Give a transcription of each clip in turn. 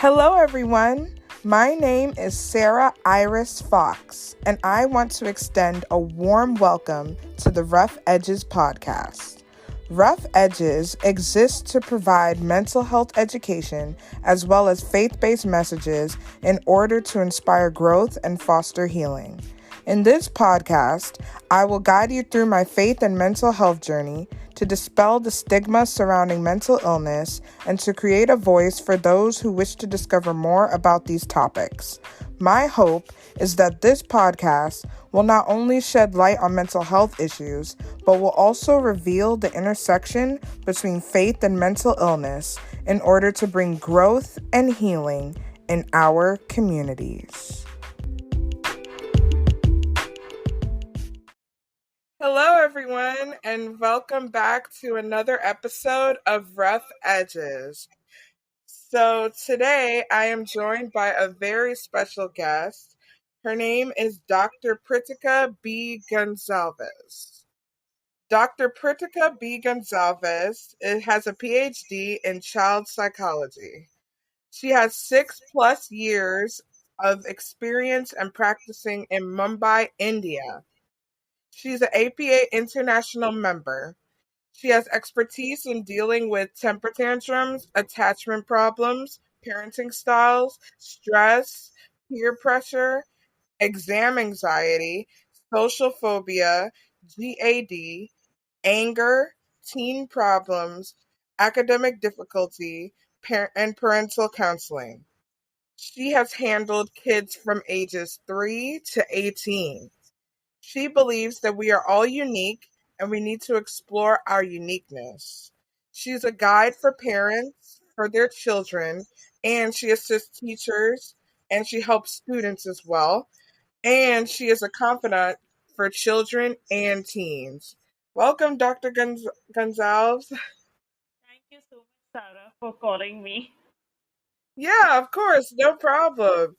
Hello, everyone. My name is Sarah Iris Fox, and I want to extend a warm welcome to the Rough Edges podcast. Rough Edges exists to provide mental health education as well as faith-based messages in order to inspire growth and foster healing. In this podcast, I will guide you through my faith and mental health journey to dispel the stigma surrounding mental illness and to create a voice for those who wish to discover more about these topics. My hope is that this podcast will not only shed light on mental health issues, but will also reveal the intersection between faith and mental illness in order to bring growth and healing in our communities. Hello, everyone, and welcome back to another episode of Rough Edges. So today I am joined by a very special guest. Her name is Dr. Pritika B. Gonsalves. Dr. Pritika B. Gonsalves has a PhD in child psychology. She has 6+ years of experience and practicing in Mumbai, India. She's an APA international member. She has expertise in dealing with temper tantrums, attachment problems, parenting styles, stress, peer pressure, exam anxiety, social phobia, GAD, anger, teen problems, academic difficulty, and parental counseling. She has handled kids from ages 3 to 18. She believes that we are all unique and we need to explore our uniqueness. She's a guide for parents, for their children, and she assists teachers and she helps students as well. And she is a confidant for children and teens. Welcome, Dr. Gonzalez. Thank you so much, Sarah, for calling me. Yeah, of course, no problem.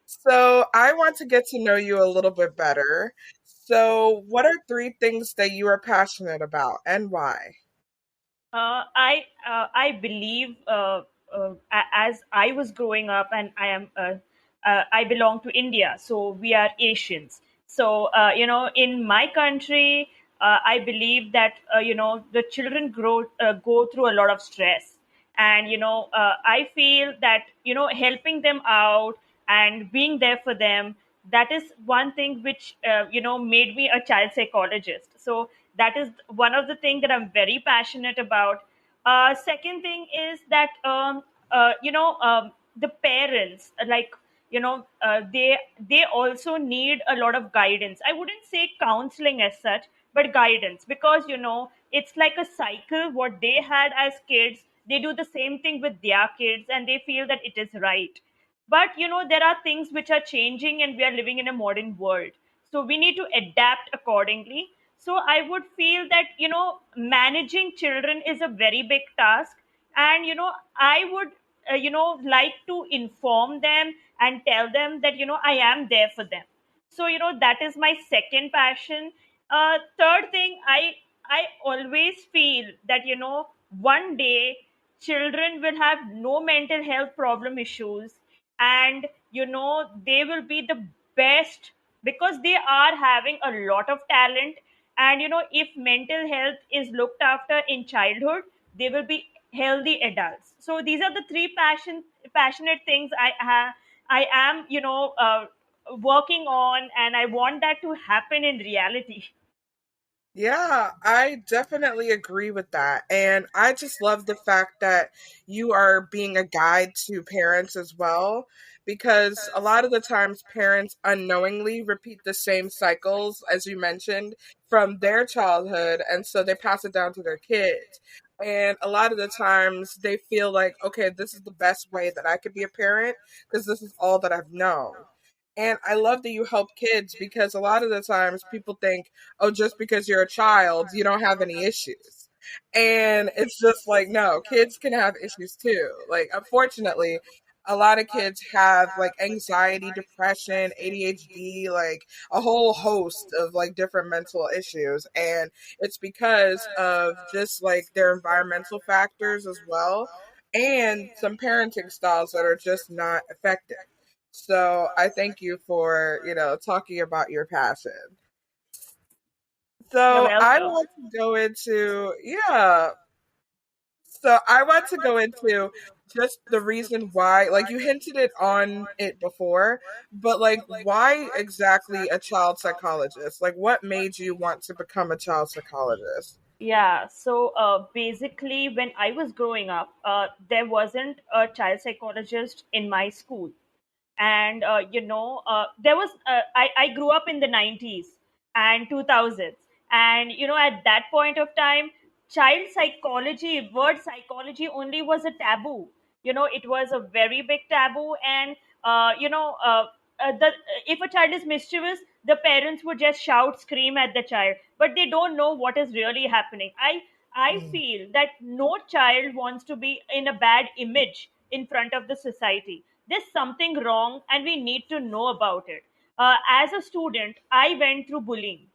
So, I want to get to know you a little bit better. So, what are 3 things that you are passionate about and why? I believe as I was growing up, and I belong to India, so we are Asians. So in my country, I believe that the children go through a lot of stress, and I feel that helping them out and being there for them, that is one thing which made me a child psychologist. So that is one of the things that I'm very passionate about. Second thing is that the parents, like they also need a lot of guidance. I wouldn't say counseling as such, but guidance, because it's like a cycle. What they had as kids, they do the same thing with their kids, and they feel that it is right. But there are things which are changing, and we are living in a modern world, so we need to adapt accordingly. So I would feel that managing children is a very big task, and I would like to inform them and tell them that I am there for them. So that is my second passion. Third thing, I always feel that one day children will have no mental health problem issues, and they will be the best, because they are having a lot of talent. And if mental health is looked after in childhood, they will be healthy adults. So these are the three passionate things I am working on, and I want that to happen in reality. Yeah, I definitely agree with that. And I just love the fact that you are being a guide to parents as well, because a lot of the times parents unknowingly repeat the same cycles, as you mentioned, from their childhood. And so they pass it down to their kids. And a lot of the times they feel like, okay, this is the best way that I could be a parent because this is all that I've known. And I love that you help kids because a lot of the times people think, oh, just because you're a child, you don't have any issues. And it's just like, no, kids can have issues too. Like, unfortunately, a lot of kids have like anxiety, depression, ADHD, like a whole host of like different mental issues. And it's because of just like their environmental factors as well. and some parenting styles that are just not effective. So I thank you for, talking about your passion. You're So I welcome. want to go into, yeah. So I want to go into just the reason why, like you hinted it on it before, but like why exactly a child psychologist? Like what made you want to become a child psychologist? Yeah, so basically, when I was growing up, there wasn't a child psychologist in my school. And there was I grew up in the 90s and 2000s, and at that point of time, child psychology, word psychology, only was a taboo. It was a very big taboo. And uh, you know uh, the if a child is mischievous, the parents would just shout, scream at the child, but they don't know what is really happening. I Mm, feel that no child wants to be in a bad image in front of the society. There's something wrong, and we need to know about it. As a student, I went through bullying.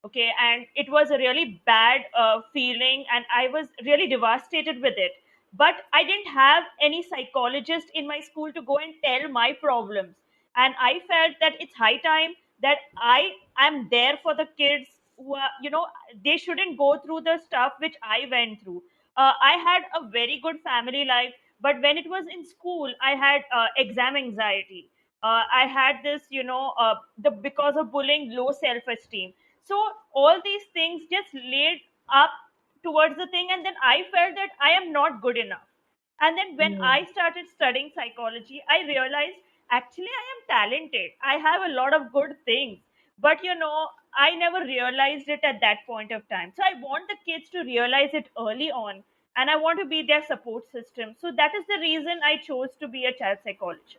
Okay, and it was a really bad feeling, and I was really devastated with it. But I didn't have any psychologist in my school to go and tell my problems. And I felt that it's high time that I am there for the kids who are, they shouldn't go through the stuff which I went through. I had a very good family life, but when it was in school, I had exam anxiety. I had this, the because of bullying, low self esteem. So all these things just laid up towards the thing, and then I felt that I am not good enough. And then when mm. I started studying psychology, I realized actually I am talented. I have a lot of good things. But I never realized it at that point of time. So I want the kids to realize it early on, and I want to be their support system. So that is the reason I chose to be a child psychologist.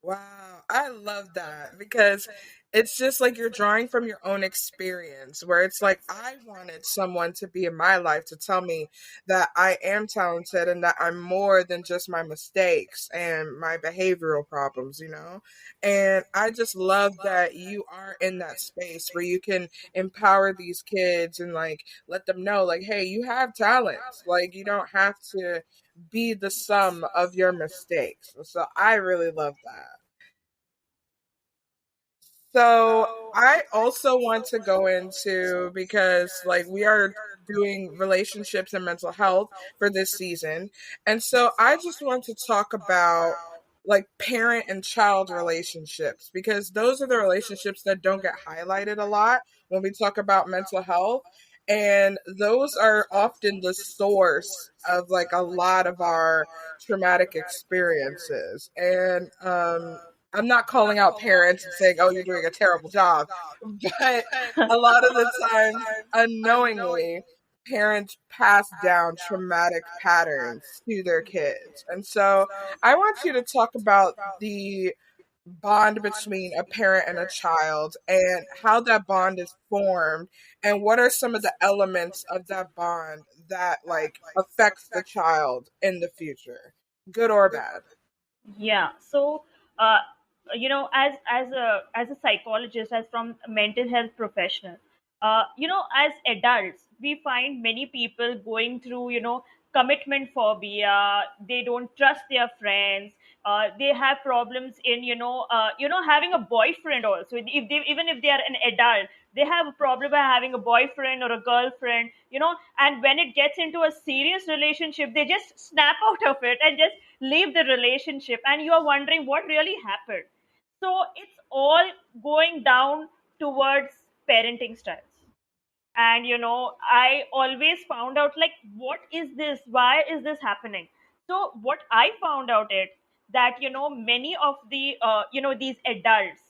Wow, I love that because it's just like you're drawing from your own experience, where it's like I wanted someone to be in my life to tell me that I am talented and that I'm more than just my mistakes and my behavioral problems. And I just love that you are in that space where you can empower these kids and like let them know, like, hey, you have talents. Like, you don't have to be the sum of your mistakes. So I really love that. So I also want to go into because like we are doing relationships and mental health for this season. And so I just want to talk about like parent and child relationships because those are the relationships that don't get highlighted a lot when we talk about mental health. And those are often the source of like a lot of our traumatic experiences. And I'm not calling out parents and saying, "Oh, you're doing a terrible job," but a lot of the times, unknowingly, parents pass down traumatic patterns to their kids. And so, I want you to talk about the bond between a parent and a child and how that bond is formed and what are some of the elements of that bond that like affects the child in the future, good or bad. Yeah. So, uh, as a psychologist, as from a mental health professional, as adults, we find many people going through, commitment phobia. They don't trust their friends. They have problems in, having a boyfriend also. If they, even if they are an adult, they have a problem by having a boyfriend or a girlfriend. And when it gets into a serious relationship, they just snap out of it and just leave the relationship, and you are wondering what really happened. So it's all going down towards parenting styles. And I always found out, like, what is this, why is this happening? So what I found out it that many of the these adults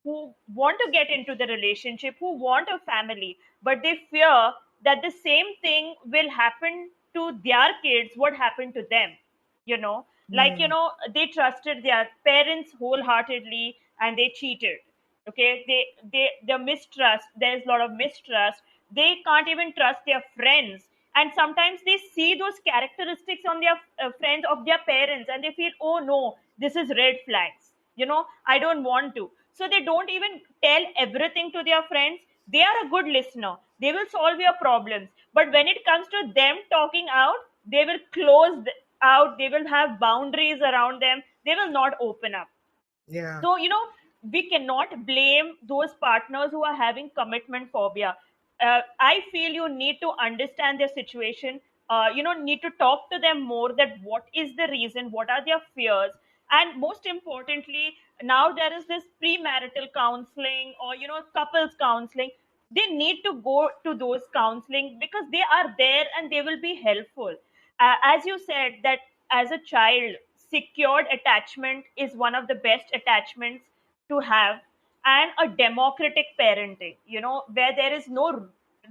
who want to get into the relationship, who want a family, but they fear that the same thing will happen to their kids what happened to them. you know Mm, they trusted their parents wholeheartedly, and they cheated. Okay, the mistrust, there's a lot of mistrust. They can't even trust their friends, and sometimes they see those characteristics on their friends of their parents, and they feel, oh no, this is red flags. I don't want to. So they don't even tell everything to their friends. They are a good listener, they will solve your problems, but when it comes to them talking out, they will close. out, they will have boundaries around them, they will not open up. Yeah. So, we cannot blame those partners who are having commitment phobia. I feel you need to understand their situation. Need to talk to them more, that what is the reason, what are their fears. And most importantly, now there is this premarital counseling, or, couples counseling. They need to go to those counseling because they are there and they will be helpful. As you said, that as a child, secured attachment is one of the best attachments to have. And a democratic parenting, where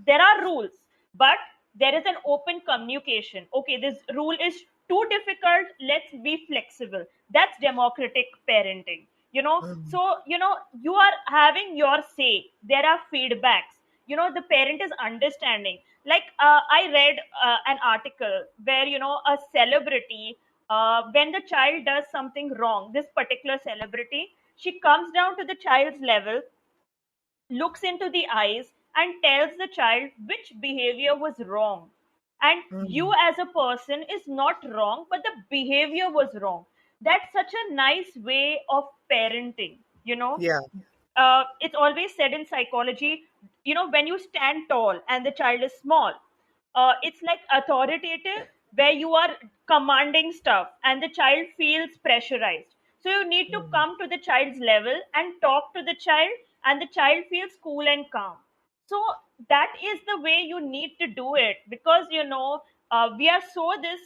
there are rules, but there is an open communication. Okay, this rule is too difficult, let's be flexible. That's democratic parenting. Mm, So, you are having your say, there are feedbacks, the parent is understanding. Like, I read an article where, a celebrity, when the child does something wrong, this particular celebrity, she comes down to the child's level, looks into the eyes, and tells the child which behavior was wrong. And you, mm. as a person, is not wrong, but the behavior was wrong. That's such a nice way of parenting, you know Yeah. it's always said in psychology, when you stand tall and the child is small, it's like authoritative, where you are commanding stuff and the child feels pressurized. So you need to Mm, come to the child's level and talk to the child, and the child feels cool and calm. So that is the way you need to do it, because we are so this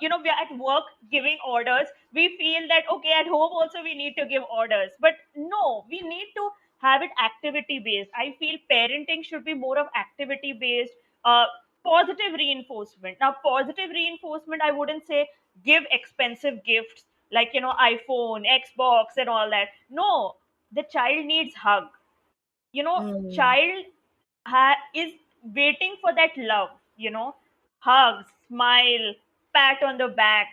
we are at work giving orders, we feel that okay, at home also we need to give orders, but no, we need to have it activity based. I feel parenting should be more of activity based. Positive reinforcement. Now, positive reinforcement, I wouldn't say give expensive gifts like, iPhone, Xbox, and all that. No, the child needs hug. mm. Child is waiting for that love. Hug, smile, pat on the back.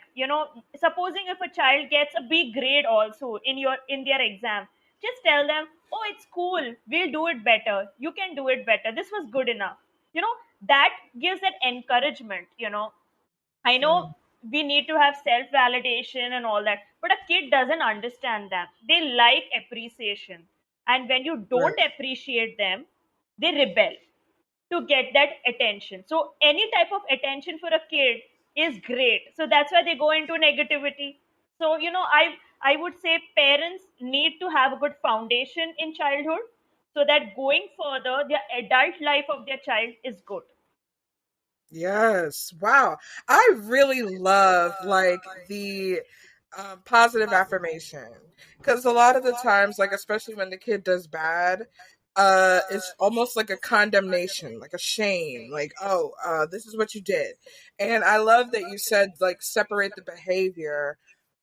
Supposing if a child gets a B grade also in their exam, just tell them, oh, it's cool, we'll do it better, you can do it better, this was good enough. That gives that encouragement. I know Mm. we need to have self validation and all that, but a kid doesn't understand that. They like appreciation. And when you don't Right. appreciate them, they rebel to get that attention. So, any type of attention for a kid is great. So, that's why they go into negativity. So, I would say parents need to have a good foundation in childhood, so that going further, the adult life of their child is good. Yes. Wow. I really love like the positive affirmation, because a lot of the times, like especially when the kid does bad, it's almost like a condemnation, like a shame, like, oh, this is what you did. And I love that you said like separate the behavior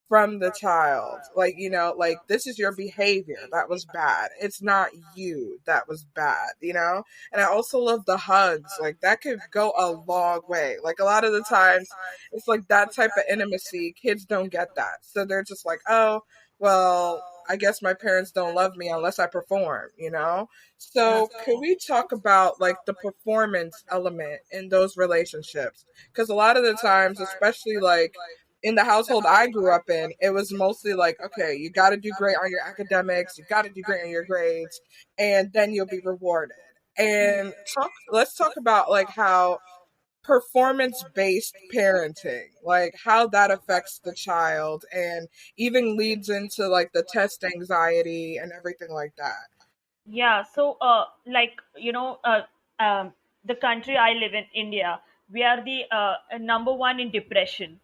from the child. Like, like this is your behavior that was bad. It's not you that was bad, And I also love the hugs. Like that could go a long way. Like a lot of the times it's like that type of intimacy, kids don't get that. So they're just like, "Oh, well, I guess my parents don't love me unless I perform?" So, could we talk about like the performance element in those relationships? Because a lot of the times, especially like in the household I grew up in, it was mostly like, okay, you got to do great on your academics, you got to do great on your grades, and then you'll be rewarded. And let's talk about like how performance based parenting, like how that affects the child and even leads into like the test anxiety and everything like that. Yeah, so like the country I live in, India, we are the number one in depression.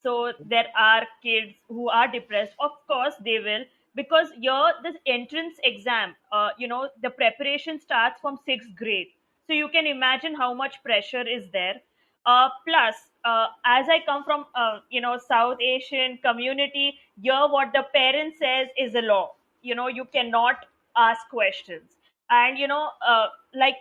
So there are kids who are depressed. Of course, they will, because here this entrance exam, the preparation starts from sixth grade. So you can imagine how much pressure is there. Plus, as I come from South Asian community, here what the parent says is the law. You cannot ask questions. And like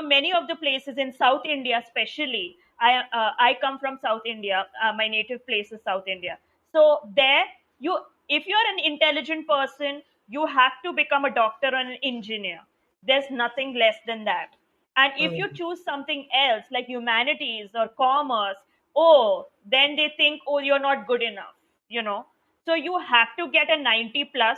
many of the places in South India, especially, I come from South India. My native place is South India. So there, you if you're an intelligent person, you have to become a doctor or an engineer. There's nothing less than that. And if you Mm, choose something else like humanities or commerce, oh, then they think, oh, you're not good enough, you know. So you have to get a 90 plus,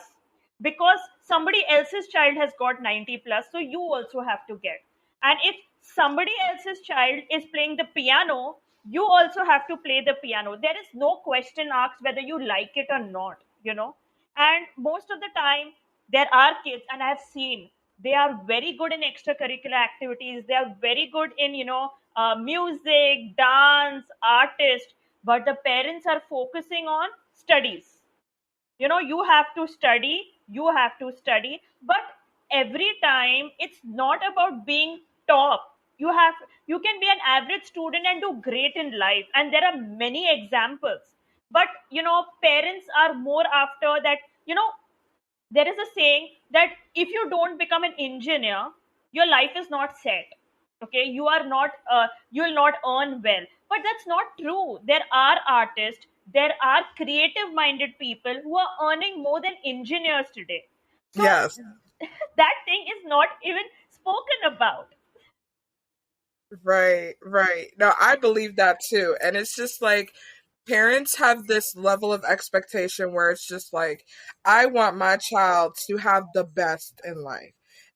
because somebody else's child has got 90 plus, so you also have to get. And if somebody else's child is playing the piano, you also have to play the piano. There is no question asked whether you like it or not, you know. And most of the time, there are kids, and I've seen, they are very good in extracurricular activities, they are very good in, music, dance, artist, but the parents are focusing on studies. You have to study, you have to study. But every time, it's not about being top. You can be an average student and do great in life, and there are many examples. But parents are more after that. There is a saying that if you don't become an engineer, your life is not set. Okay, you are not you will not earn well. But that's not true. There are artists, there are creative minded people who are earning more than engineers today. So Yes. that thing is not even spoken about. Right, right. No, I believe that too. And it's just like parents have this level of expectation where it's just like, I want my child to have the best in life.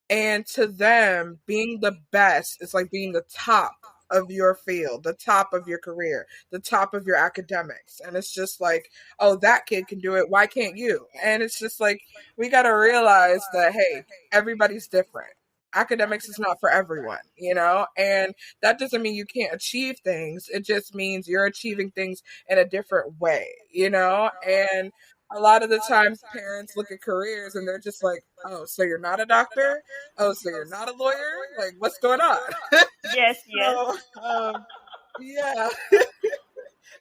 And to them, being the best is like being the top of your field, the top of your career, the top of your academics. And it's just like, oh, that kid can do it. Why can't you? And it's just like, we got to realize that, hey, everybody's different. Academics is not for everyone, you know? And that doesn't mean you can't achieve things. It just means you're achieving things in a different way, you know? And a lot of the times parents look at careers and they're just like, oh, so you're not a doctor? Oh, so you're not a lawyer? Like, what's going on? Yes, yes. So, yeah,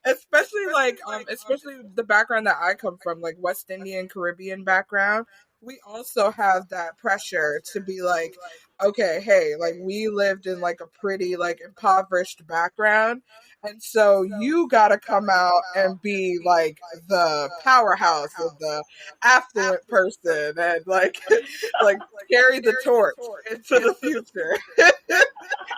especially like especially the background that I come from, like West Indian Caribbean background, we also have that pressure to be like, okay, hey, like we lived in like a pretty like impoverished background, and so you got to come out and be like the powerhouse of the affluent person and like like carry the torch into the future.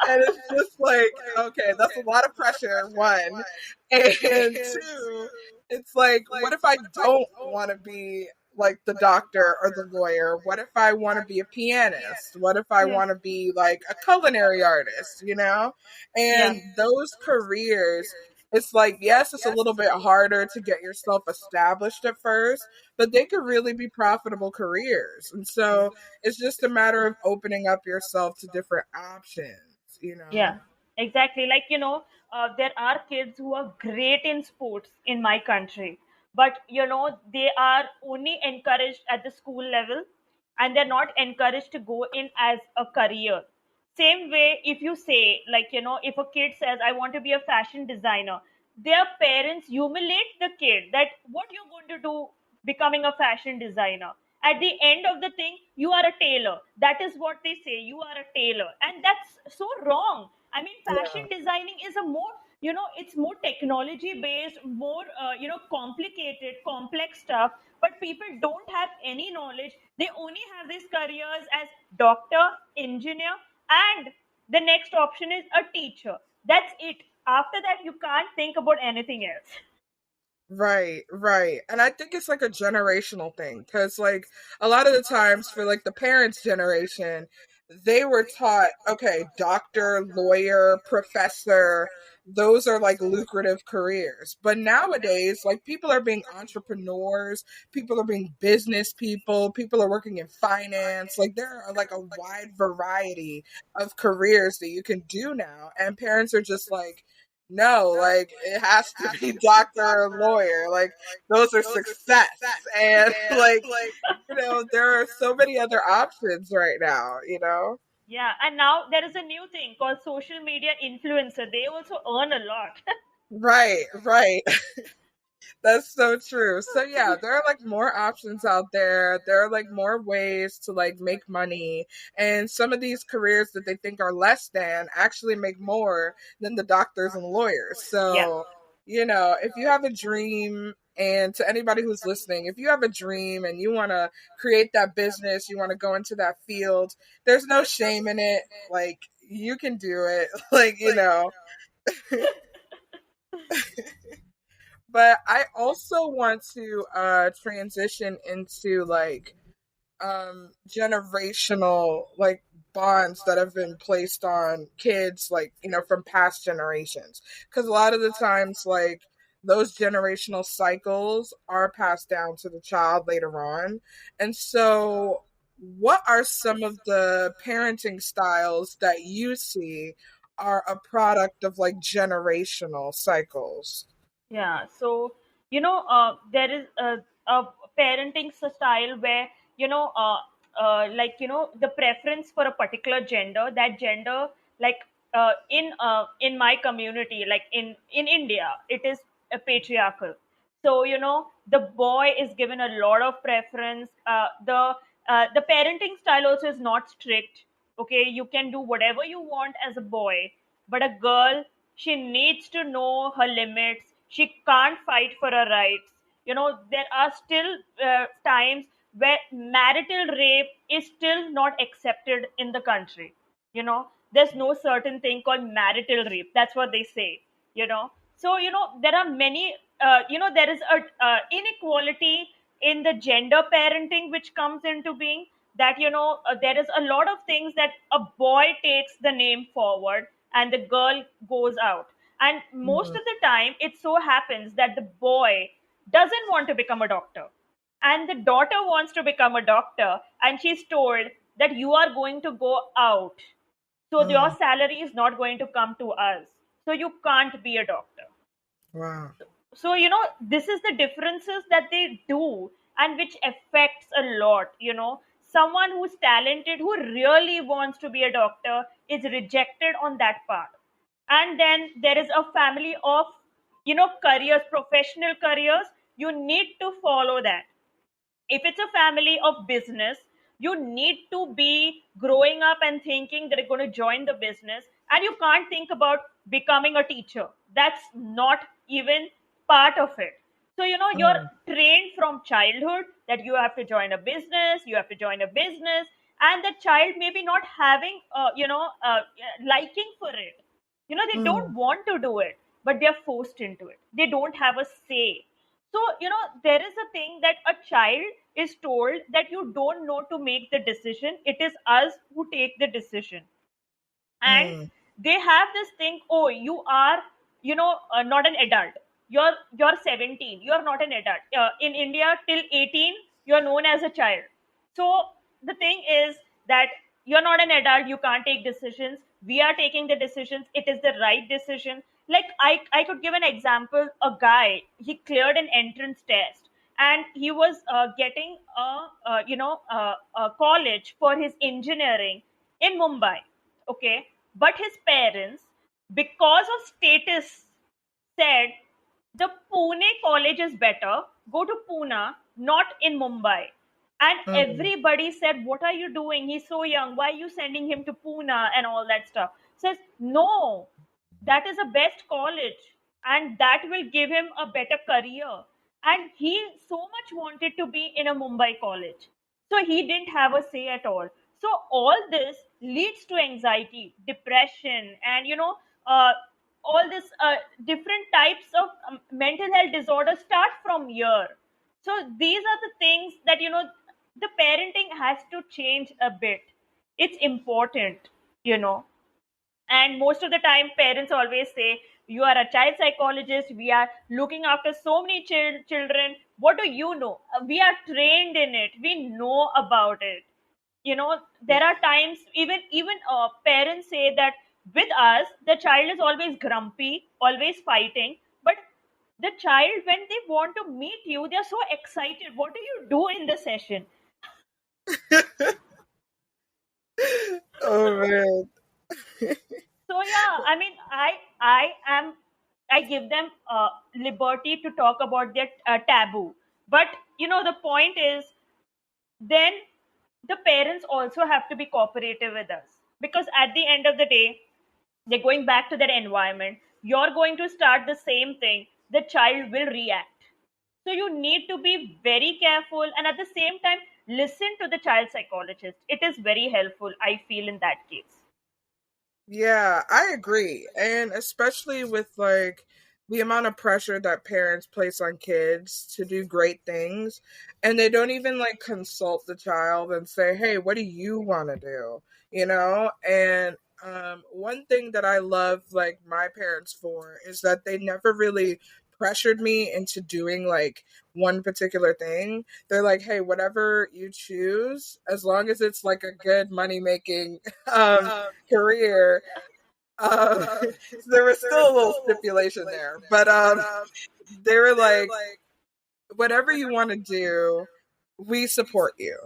And it's just like, okay, that's a lot of pressure, one. And two, it's like, what if I don't want to be like the doctor or the lawyer? What if I want to be a pianist? What if I Hmm. want to be like a culinary artist, you know? Yeah. And those careers, it's like, yes, it's a little bit harder to get yourself established at first, but they could really be profitable careers. And so it's just a matter of opening up yourself to different options, you know? Yeah, exactly. Like, there are kids who are great in sports in my country, but, they are only encouraged at the school level, and they're not encouraged to go in as a career. Same way, if you say, like, if a kid says, I want to be a fashion designer, their parents humiliate the kid that what you're going to do becoming a fashion designer. At the end of the thing, you are a tailor. That is what they say, you are a tailor, and that's so wrong. I mean, fashion Yeah. designing is a more, it's more technology based, more complicated, complex stuff. But people don't have any knowledge. They only have these careers as doctor, engineer, and the next option is a teacher. That's it. After that, you can't think about anything else. Right, right. And I think it's like a generational thing because, like, a lot of the times for like the parents' generation, they were taught, okay, doctor, lawyer, professor, those are like lucrative careers. But nowadays, like, people are being entrepreneurs, people are being business people are working in finance. Like, there are like a wide variety of careers that you can do now. And parents are just like, no, like it has to be doctor or lawyer. Like those are success. And like, there are so many other options right now, you know? Yeah, and now there is a new thing called social media influencer. They also earn a lot. Right, right. That's so true. So yeah, there are like more options out there. There are like more ways to like make money. And some of these careers that they think are less than actually make more than the doctors and lawyers. Yeah, So, if you have a dream, and to anybody who's listening, if you have a dream and you want to create that business, you want to go into that field, there's no shame in it. Like you can do it. Like, But I also want to transition into like generational like bonds that have been placed on kids, like, from past generations, because a lot of the times like those generational cycles are passed down to the child later on. And so what are some of the parenting styles that you see are a product of like generational cycles? Yeah, so there is a parenting style where the preference for a particular gender, that gender, like in my community, like in India, it is a patriarchal. So the boy is given a lot of preference. The parenting style also is not strict. Okay, you can do whatever you want as a boy, but a girl, she needs to know her limits. She can't fight for her rights. There are still times where marital rape is still not accepted in the country. There's no certain thing called marital rape. That's what they say. So there are many. There is a inequality in the gender parenting which comes into being, that there is a lot of things that a boy takes the name forward and the girl goes out. And most Mhm. of the time it so happens that the boy doesn't want to become a doctor, and the daughter wants to become a doctor, and she's told that you are going to go out, so your Mm. salary is not going to come to us, so you can't be a doctor. Wow. So this is the differences that they do, and which affects a lot. Someone who's talented, who really wants to be a doctor, is rejected on that part. And then there is a family of careers, professional careers. You need to follow that. If it's a family of business, you need to be growing up and thinking that you're going to join the business, and you can't think about becoming a teacher. That's not even part of it. So you're Mm. trained from childhood that you have to join a business, you have to join a business. And the child maybe not having liking for it. They don't Mm. want to do it, but they're forced into it. They don't have a say. So there is a thing that a child is told that you don't know to make the decision, it is us who take the decision. And Mm. they have this thing, oh, you are not an adult. You're 17, you're not an adult. In India, till 18 you're known as a child. So the thing is that you're not an adult, you can't take decisions, we are taking the decisions, it is the right decision. Like I could give an example. A guy, he cleared an entrance test, and he was getting a college for his engineering in Mumbai. Okay, but his parents, because of status, said the Pune college is better, go to Pune, not in Mumbai. And Mm. everybody said, what are you doing, he's so young, why are you sending him to Pune and all that stuff. Says no, that is the best college, and that will give him a better career. And he so much wanted to be in a Mumbai college, so he didn't have a say at all. So all this leads to anxiety, depression, and uh, all this different types of mental health disorders start from here. So these are the things that the parenting has to change a bit. It's important, you know and most of the time parents always say, you are a child psychologist, we are looking after so many children, what do you know? We are trained in it, we know about it. There are times, even parents say that with us the child is always grumpy, always fighting, but the child, when they want to meet you, they're so excited, what do you do in the session? Oh man. So yeah, I mean, I give them liberty to talk about their taboo. But the point is, then the parents also have to be cooperative with us, because at the end of the day, they're going back to that environment. You're going to start the same thing. The child will react. So you need to be very careful, and at the same time, listen to the child psychologist. It is very helpful, I feel, in that case. Yeah, I agree. And especially with like the amount of pressure that parents place on kids to do great things, and they don't even like consult the child and say, hey, what do you want to do, and one thing that I love like my parents for is that they never really pressured me into doing like one particular thing. They're like, hey, whatever you choose, as long as it's like a good money making um career. So there was still a little stipulation there, but they were like, whatever you want to do, we support you.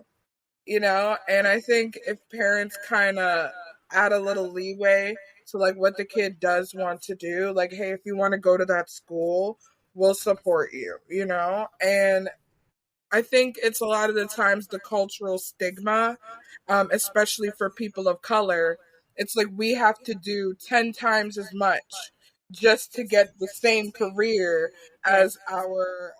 And I think if parents kind of add a little leeway to like what the kid does want to do, like, hey, if you want to go to that school, we'll support you. And I think it's a lot of the times the cultural stigma, especially for people of color. It's like we have to do 10 times as much just to get the same career Yes. as our,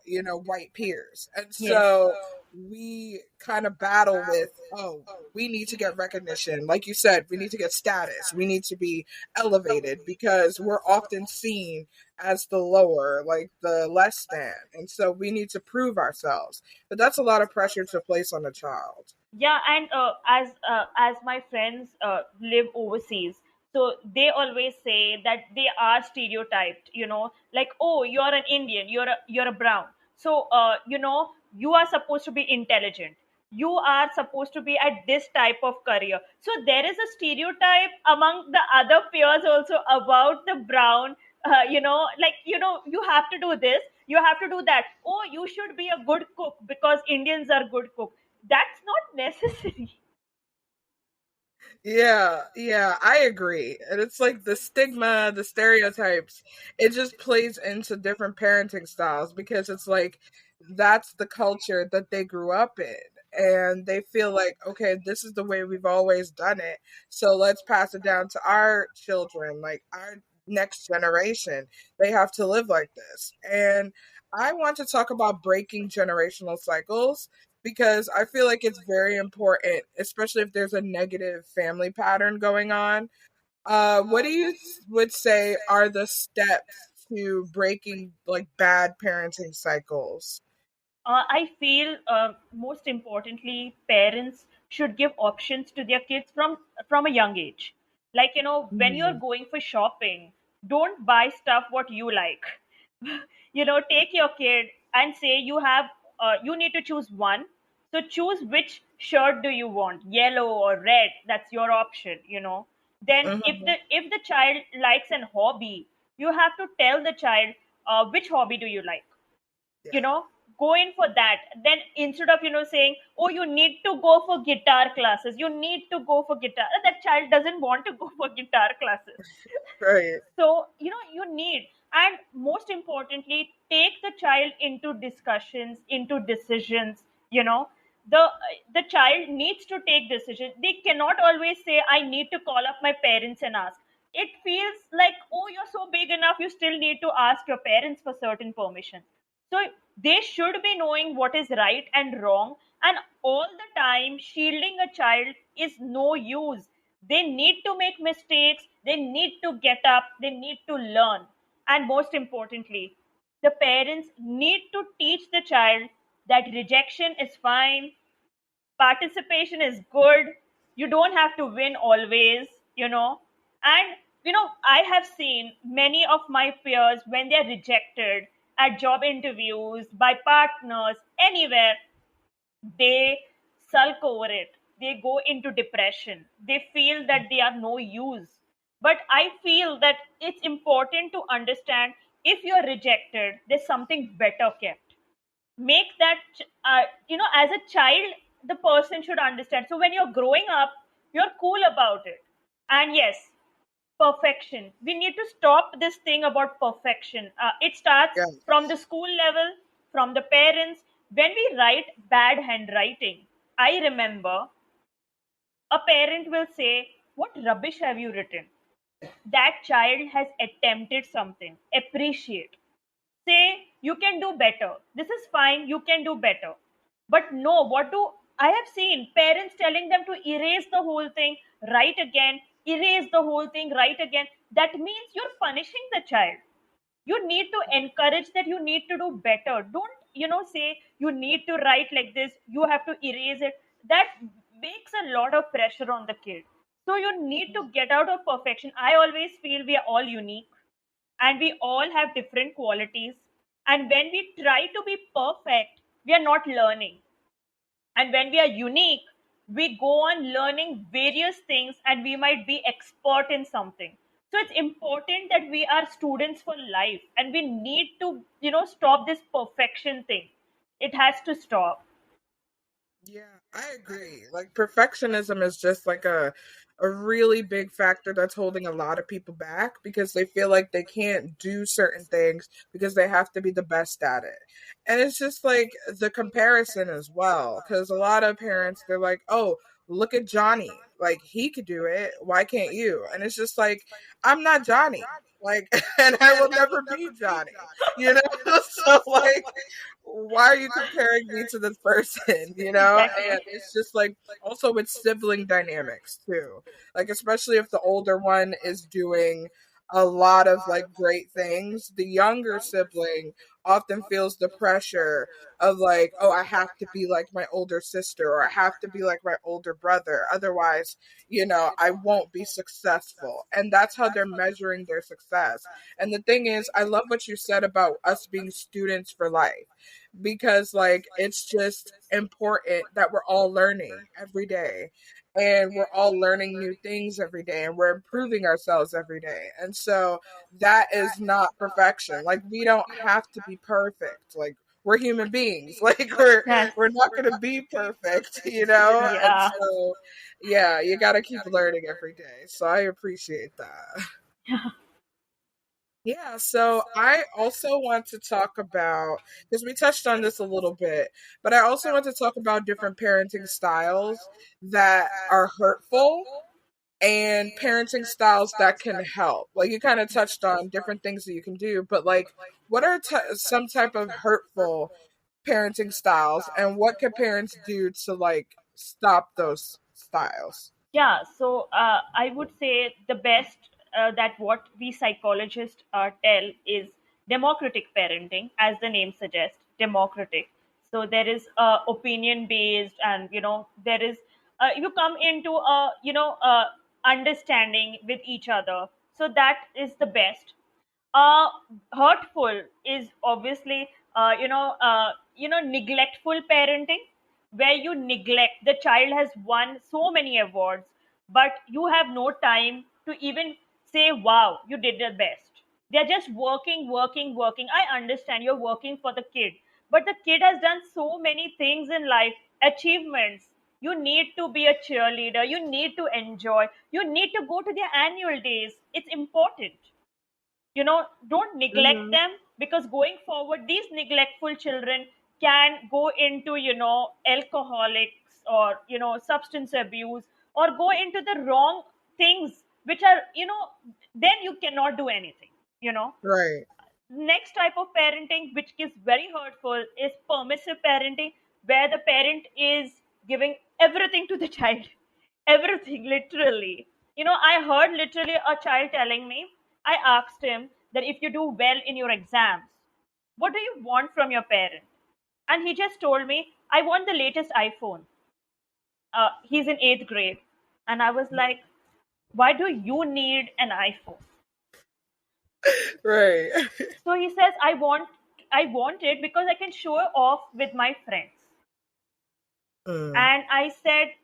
white peers. And Yes. so we kind of battle with, oh, we need to get recognition. Like you said, we need to get status. We need to be elevated because we're often seen as the lower, like the less than. And so we need to prove ourselves, but that's a lot of pressure to place on a child. Yeah, and as my friends live overseas, so they always say that they are stereotyped, like, oh, you're an Indian, you're a brown, so you are supposed to be intelligent, you are supposed to be at this type of career. So there is a stereotype among the other peers also about the brown, like, you have to do this, you have to do that. Oh, you should be a good cook because Indians are good cook. That's not necessary. Yeah, yeah, I agree. And it's like the stigma, the stereotypes, it just plays into different parenting styles because it's like that's the culture that they grew up in. And they feel like, okay, this is the way we've always done it. So let's pass it down to our children, like our next generation. They have to live like this. And I want to talk about breaking generational cycles because I feel like it's very important, especially if there's a negative family pattern going on. What do you would say are the steps to breaking like bad parenting cycles? I feel most importantly, parents should give options to their kids from a young age. Like, when you're Mhm. going for shopping, don't buy stuff what you like. Take your kid and say you need to choose one. So choose which shirt do you want, yellow or red. That's your option. Then Mhm. if the child likes an hobby, you have to tell the child which hobby do you like, you Yeah. know go in for that. Then instead of saying, oh, you need to go for guitar classes, you need to go for guitar, that child doesn't want to go for guitar classes. Right. So you need, and most importantly, take the child into discussions, into decisions. The child needs to take decisions. They cannot always say, I need to call up my parents and ask. It feels like, oh, you're so big enough, you still need to ask your parents for certain permission. So they should be knowing what is right and wrong, and all the time shielding a child is no use. They need to make mistakes, they need to get up, they need to learn. And most importantly, the parents need to teach the child that rejection is fine, participation is good, you don't have to win always. And I have seen many of my peers, when they're rejected at job interviews, by partners, anywhere, they sulk over it. They go into depression. They feel that they are no use. But I feel that it's important to understand, if you're rejected, there's something better kept. Make that, as a child, the person should understand. So when you're growing up, you're cool about it. And yes, perfection. We need to stop this thing about perfection. It starts from the Yes. school level, from the parents. When we write bad handwriting, I remember a parent will say, what rubbish have you written? That child has attempted something. Appreciate. Say, you can do better. This is fine, you can do better. But no, what do I have seen parents telling them to erase the whole thing, write again, erase the whole thing, write again. That means you're punishing the child. You need to encourage that you need to do better. Don't, say you need to write like this, you have to erase it. That makes a lot of pressure on the kid. So you need to get out of perfection. I always feel we are all unique, and we all have different qualities. And when we try to be perfect, we are not learning. And when we are unique, we go on learning various things, and we might be expert in something. So it's important that we are students for life, and we need to, stop this perfection thing. It has to stop. Yeah, I agree. Like perfectionism is just like a really big factor that's holding a lot of people back because they feel like they can't do certain things because they have to be the best at it. And it's just like the comparison as well cuz a lot of parents they're like, "Oh, look at Johnny. Like he could do it. Why can't you?" And it's just like I'm not Johnny. Like and I will never be Johnny. You know? So like why are you comparing me to this person, you know? And Exactly. it's just like also with sibling dynamics too. Like especially if the older one is doing a lot of like great things, the younger sibling often feels the pressure of like, oh, I have to be like my older sister or I have to be like my older brother. Otherwise, I won't be successful. And that's how they're measuring their success. And the thing is, I love what you said about us being students for life because like it's just important that we're all learning every day and we're all learning new things every day and we're improving ourselves every day. And so that is not perfection. Like we don't have to be perfect. Like we're human beings. Like Yes. we're not going to be perfect, you know? And Yeah. so yeah, you got to keep learning every day. So I appreciate that. Yeah, so I also want to talk about because we touched on this a little bit, but I also want to talk about different parenting styles that are hurtful and parenting styles that can help. Like you kind of touched on different things that you can do, but like what are some type of hurtful parenting styles and what can parents do to like stop those styles? Yeah, so I would say the best that what we psychologists tell is democratic parenting, as the name suggests, democratic. So there is opinion based, and there is you come into a understanding with each other. So that is the best. uh, Hurtful is obviously neglectful parenting, where you neglect the child has won so many awards, but you have no time to even say wow, you did the best. They're just working, working, working. I understand you're working for the kid, but the kid has done so many things in life, achievements. You need to be a cheerleader, you need to enjoy, you need to go to their annual days. It's important. Don't neglect Hmm. them, because going forward these neglectful children can go into alcoholics, or substance abuse, or go into the wrong things, which are then you cannot do anything you know Right. Next type of parenting, which is very hurtful, is permissive parenting, where the parent is giving everything to the child. Everything, literally. I heard literally a child telling me, I asked him that if you do well in your exams, what do you want from your parent? And he just told me, I want the latest iPhone. He's in 8th grade. And I was like, why do you need an iPhone? Right. So he says, I want it because I can show it off with my friends. Mm, And I said,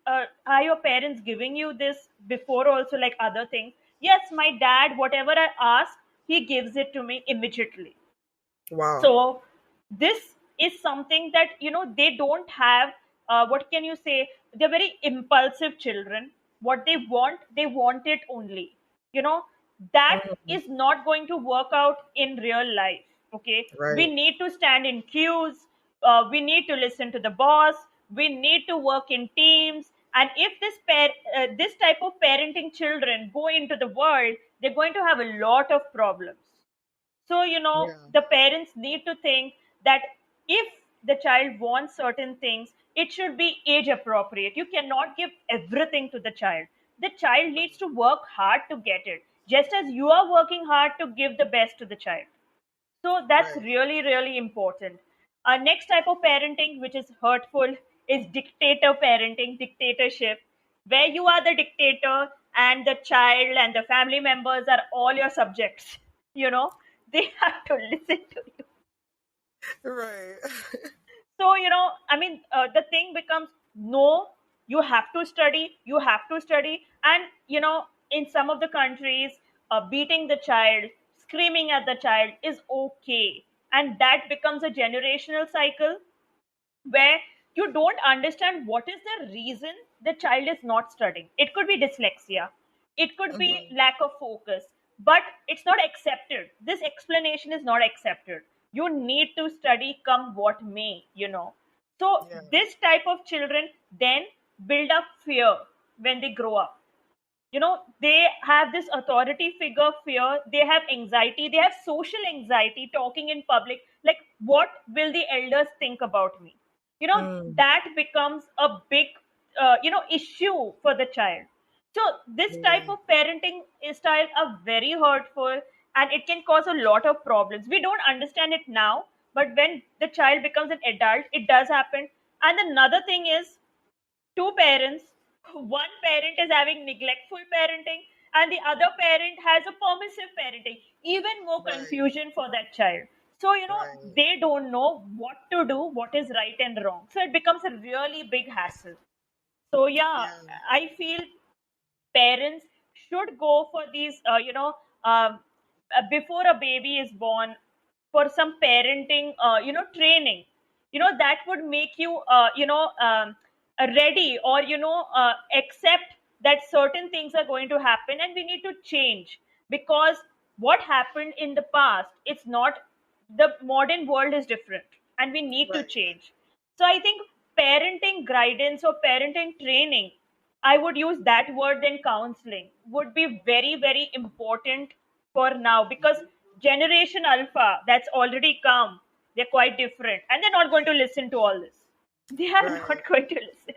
are your parents giving you this before also, like other things? Yes, my dad, whatever I ask, he gives it to me immediately. wow. So this is something that they don't have. What can you say? They're very impulsive children. What they want it only. you know that Mhm. is not going to work out in real life. Okay, we Right. need to stand in queues. We need to listen to the boss. We need to work in teams. And if this type of parenting children go into the world, they're going to have a lot of problems. So, Yeah. the parents need to think that if the child wants certain things, it should be age appropriate. You cannot give everything to the child. The child needs to work hard to get it, just as you are working hard to give the best to the child. So that's Right. really, really important. Next type of parenting, which is hurtful, is dictator parenting, dictatorship, where you are the dictator and the child and the family members are all your subjects. You know, they have to listen to you. Right. So, I mean, the thing becomes no, you have to study, you have to study. And, in some of the countries, beating the child, screaming at the child is okay. And that becomes a generational cycle where you don't understand what is the reason the child is not studying. It could be dyslexia, it could be Hmm. lack of focus, but it's not accepted. This explanation is not accepted. You need to study come what may. So, Yeah. this type of children then build up fear when they grow up. They have this authority figure fear, they have anxiety, they have social anxiety talking in public, like what will the elders think about me. Mm. That becomes a big issue for the child. So this type Yeah. of parenting style are very hurtful, and it can cause a lot of problems. We don't understand it now, but when the child becomes an adult, it does happen. And another thing is, two parents, one parent is having neglectful parenting and the other parent has a permissive parenting, even more Right. confusion for that child. So, Right. they don't know what to do, what is right and wrong, so it becomes a really big hassle. So yeah, Yeah. I feel parents should go for these um, before a baby is born, for some parenting training, that would make you ready, or accept that certain things are going to happen and we need to change, because what happened in the past, it's not, the modern world is different and we need to Right. change. So I think parenting guidance or parenting training, I would use that word than counseling, would be very, very important for now, because Generation Alpha that's already come, they're quite different and they're not going to listen to all this. They are Right. not going to listen.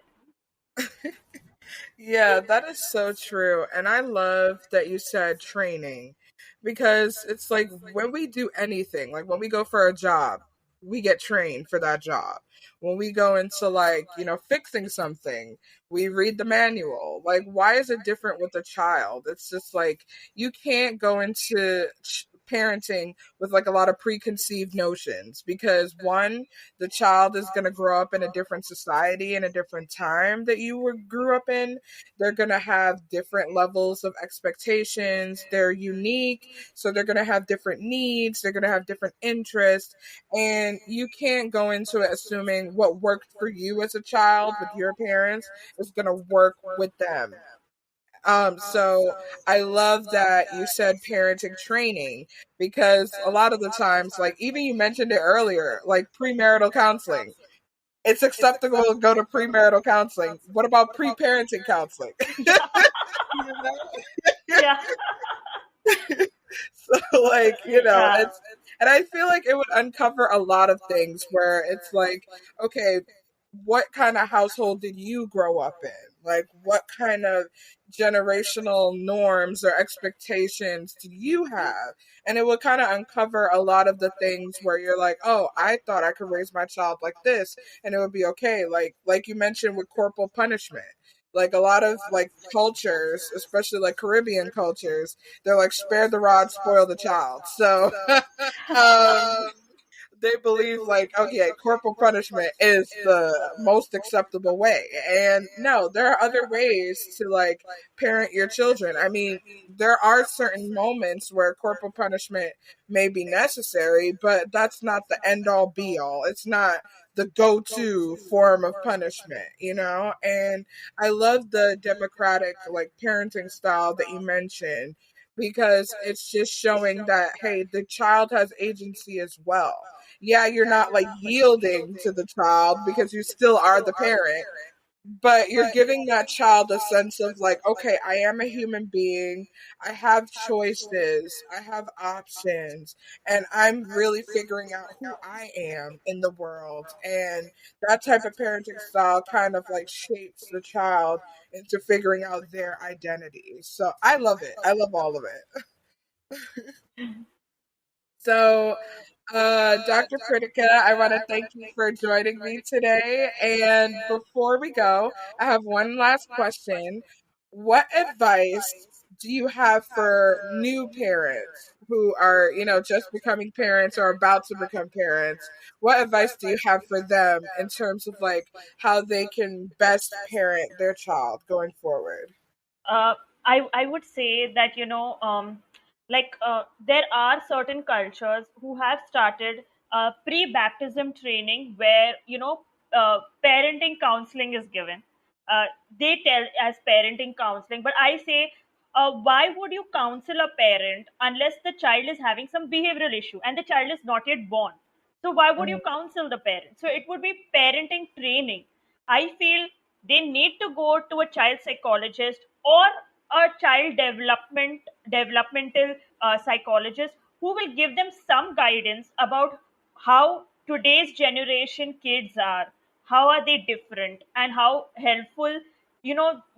Yeah, that is so true. And I love that you said training because it's like when we do anything, like when we go for a job, we get trained for that job. When we go into like, fixing something, we read the manual. Like, why is it different with a child? It's just like you can't go into parenting with like a lot of preconceived notions because one, the child is going to grow up in a different society in a different time that you were grew up in. They're going to have different levels of expectations. They're unique. So they're going to have different needs. They're going to have different interests. And you can't go into it assuming what worked for you as a child with your parents is going to work with them. So I love that you said parenting training because a lot of the times, like even you mentioned it earlier, like premarital counseling, it's acceptable to go to premarital counseling. What about pre-parenting counseling? You know? Yeah. So like, Yeah. it's and I feel like it would uncover a lot of things where it's like, okay, what kind of household did you grow up in? Like what kind of generational norms or expectations do you have? And it would kind of uncover a lot of the things where you're like, oh, I thought I could raise my child like this and it would be okay. Like you mentioned with corporal punishment. Like a lot of like cultures, especially like Caribbean cultures, they're like spare the rod, spoil the child. So um they believe like, okay, corporal punishment is the most acceptable way. And no, there are other ways to like parent your children. I mean, there are certain moments where corporal punishment may be necessary, but that's not the end all be all. It's not the go-to form of punishment. And I love the democratic like parenting style that you mentioned because it's just showing that hey, the child has agency as well. Yeah, you're not like yielding to the child because you still are the parent, but you're giving that child a sense of like, okay, I am a human being. I have choices. I have options. And I'm really figuring out who I am in the world. And that type of parenting style kind of like shapes the child into figuring out their identity. So I love it. I love all of it. So Dr. Pritika, I want to thank you for joining me today. And before we go, I have one last question. What advice do you have for new parents who are, just becoming parents or about to become parents? What advice do you have for them in terms of like how they can best parent their child going forward? uh, I would say that there are certain cultures who have started pre-baptism training where parenting counseling is given. Uh, they tell as parenting counseling, but I say, why would you counsel a parent unless the child is having some behavioral issue and the child is not yet born? So why would you counsel the parent? So it would be parenting training. I feel they need to go to a child psychologist or a child developmental psychologist who will give them some guidance about how today's generation kids are, how are they different, and how helpful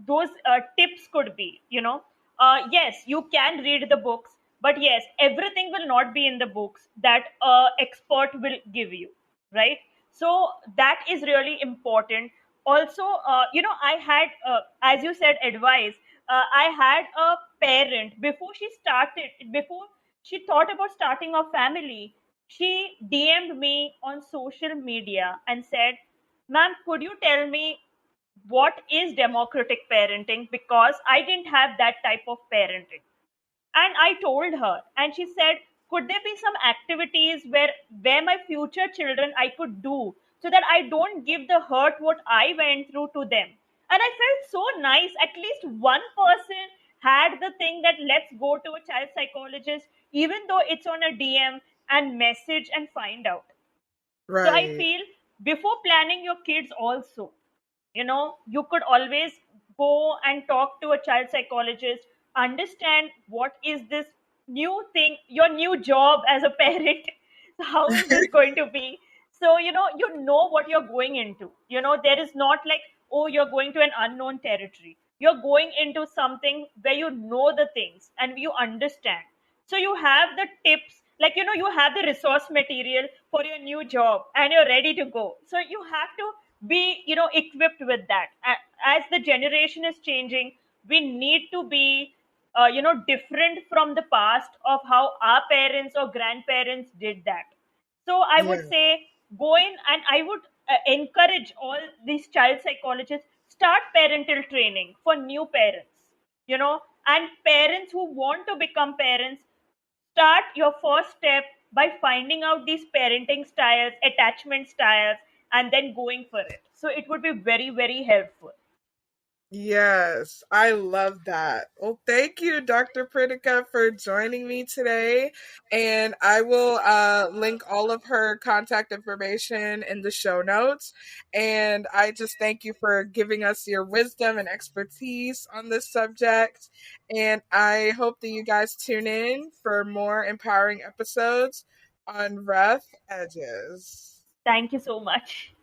those tips could be. Yes, you can read the books, but yes, everything will not be in the books that expert will give you, right? So that is really important. Also, I had, as you said, advice. I had a parent before she thought about starting a family. She DM'd me on social media and said, ma'am, could you tell me what is democratic parenting, because I didn't have that type of parenting. And I told her, and she said, could there be some activities where my future children I could do, so that I don't give the hurt what I went through to them. And I felt so nice, at least one person had the thing that let's go to a child psychologist, even though it's on a DM, and message and find out. So I Right. feel, before planning your kids also, you could always go and talk to a child psychologist, understand what is this new thing, your new job as a parent, how is it going to be. So you know what you're going into. There is not like, oh, you're going to an unknown territory. You're going into something where you know the things and you understand. So you have the tips, like you have the resource material for your new job and you're ready to go. So you have to be equipped with that. As the generation is changing, we need to be different from the past of how our parents or grandparents did that. So I would Yeah. say, go in, and I would encourage all these child psychologists, start parental training for new parents, and parents who want to become parents, start your first step by finding out these parenting styles, attachment styles, and then going for it. So it would be very, very helpful. Yes, I love that. Well, thank you, Dr. Pritika, for joining me today. And I will link all of her contact information in the show notes. And I just thank you for giving us your wisdom and expertise on this subject. And I hope that you guys tune in for more empowering episodes on Rough Edges. Thank you so much.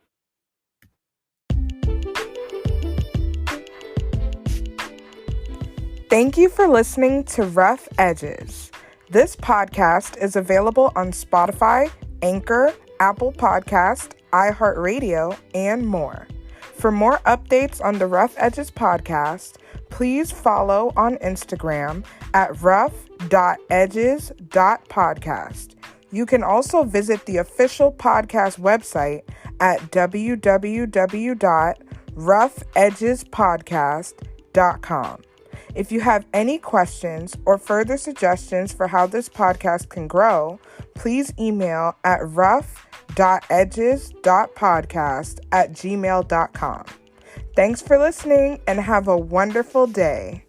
Thank you for listening to Rough Edges. This podcast is available on Spotify, Anchor, Apple Podcast, iHeartRadio, and more. For more updates on the Rough Edges podcast, please follow on Instagram at rough.edges.podcast. You can also visit the official podcast website at www.roughedgespodcast.com. If you have any questions or further suggestions for how this podcast can grow, please email at rough.edges.podcast@gmail.com. Thanks for listening and have a wonderful day.